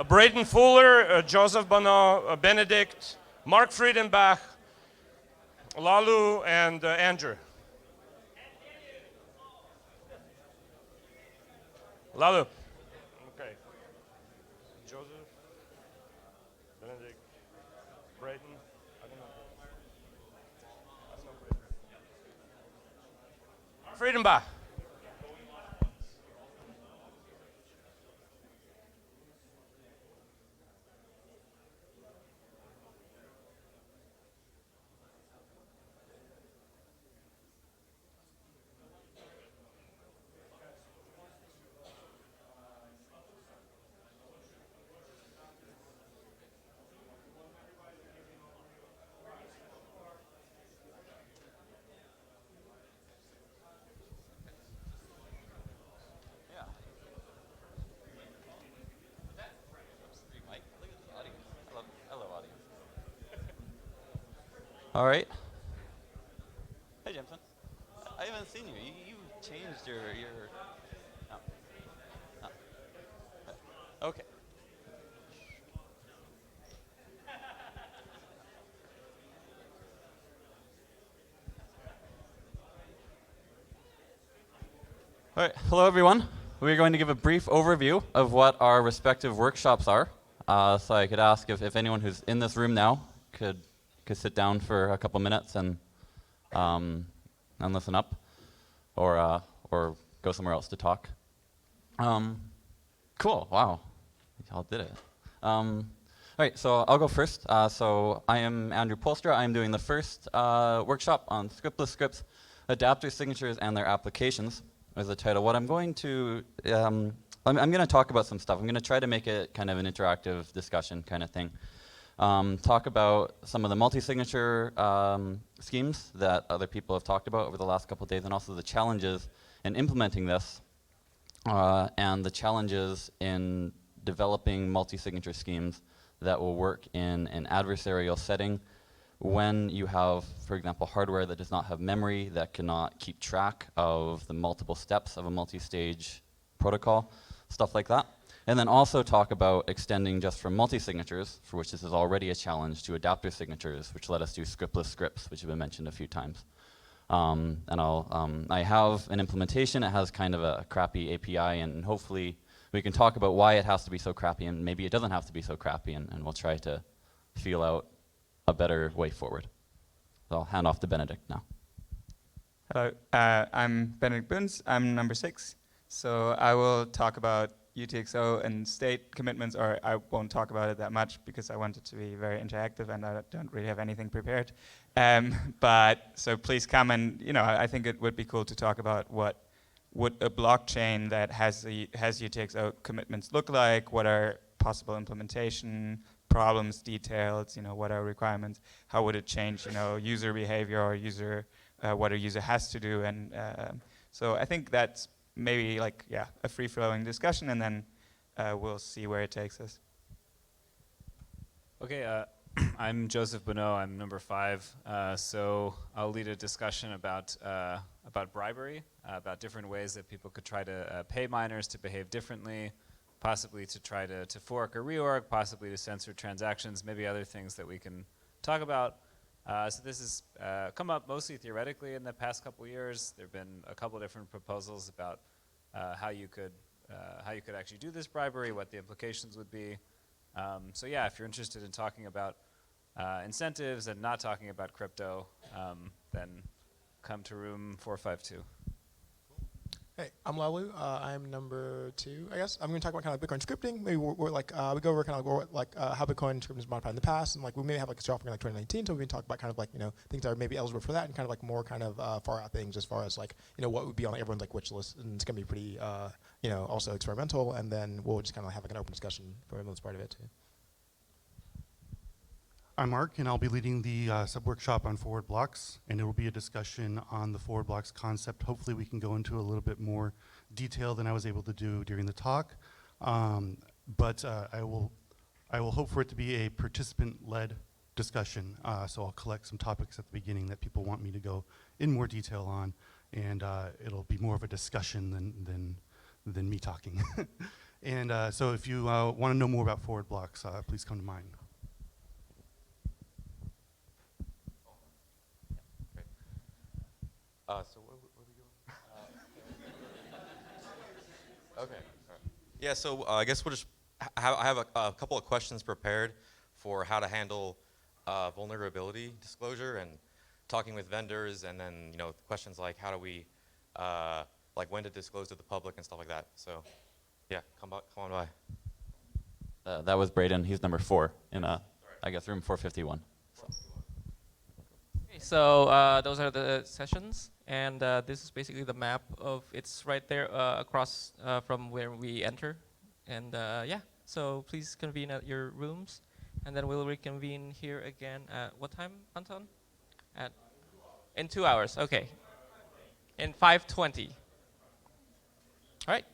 Braden Fuller, Joseph Bonneau, Benedikt, Mark Friedenbach, Olaoluwa, and Andrew. Olaoluwa. Okay. Joseph, Benedikt, Braden. I don't know. That's not Braden. Friedenbach. All right. Hey, Jameson. I haven't seen you. You changed your. Oh. Oh. Okay. All right. Hello, everyone. We're going to give a brief overview of what our respective workshops are. So I could ask if anyone who's in this room now could sit down for a couple minutes and listen up, or go somewhere else to talk. Cool. Wow, y'all did it. All right, so I'll go first. So I am Andrew Poelstra. I am doing the first workshop on scriptless scripts, adapter signatures, and their applications. As the title. What I'm going to I'm going to talk about some stuff. I'm going to try to make it kind of an interactive discussion kind of thing. Talk about some of the multi-signature schemes that other people have talked about over the last couple of days, and also the challenges in implementing this, and the challenges in developing multi-signature schemes that will work in an adversarial setting when you have, for example, hardware that does not have memory, that cannot keep track of the multiple steps of a multi-stage protocol, stuff like that. And then also talk about extending just from multi-signatures, for which this is already a challenge, to adapter signatures, which let us do scriptless scripts, which have been mentioned a few times. And I have an implementation. It has kind of a crappy API, and hopefully we can talk about why it has to be so crappy, and maybe it doesn't have to be so crappy, and we'll try to feel out a better way forward. So I'll hand off to Benedikt now. Hello, I'm Benedikt Bünz. I'm number 6. So I will talk about UTXO and state commitments, or I won't talk about it that much because I want it to be very interactive and I don't really have anything prepared. But so please come and, I think it would be cool to talk about what would a blockchain that has UTXO commitments look like, what are possible implementation problems, details, what are requirements, how would it change, user behavior or what a user has to do. And so I think that's maybe a free-flowing discussion, and then we'll see where it takes us. Okay, I'm Joseph Bonneau. I'm number 5. So I'll lead a discussion about bribery, about different ways that people could try to pay miners to behave differently, possibly to try to fork or reorg, possibly to censor transactions, maybe other things that we can talk about. So this has come up mostly theoretically in the past couple years. There have been a couple different proposals about how you could actually do this bribery, what the implications would be. So yeah, if you're interested in talking about incentives and not talking about crypto, then come to room 452. Hey, I'm Olaoluwa. I'm number 2, I guess. I'm going to talk about kind of Bitcoin scripting. Maybe we go over kind of how Bitcoin scripting is modified in the past, and we may have a show in 2019, so we can talk about kind of things that are maybe eligible for that, and kind of more kind of far out things as far as what would be on everyone's wish list, and it's going to be pretty also experimental, and then we'll just kind of have an open discussion for the most part of it too. I'm Mark, and I'll be leading the sub-workshop on forward blocks, and it will be a discussion on the forward blocks concept. Hopefully we can go into a little bit more detail than I was able to do during the talk, but I will hope for it to be a participant-led discussion, so I'll collect some topics at the beginning that people want me to go in more detail on, and it'll be more of a discussion than me talking. And so if you want to know more about forward blocks, please come to mine. So what are we doing? Okay. All right. Yeah. So I guess we'll just. I have a couple of questions prepared for how to handle vulnerability disclosure and talking with vendors, and then questions like how do we like when to disclose to the public and stuff like that. So yeah, come on by. That was Braden. He's number 4 in I guess room 451. Okay, so those are the sessions, and this is basically the map of. It's right there across from where we enter, and yeah. So please convene at your rooms, and then we'll reconvene here again at what time, Anton? In 2 hours. Okay. In 5:20. All right.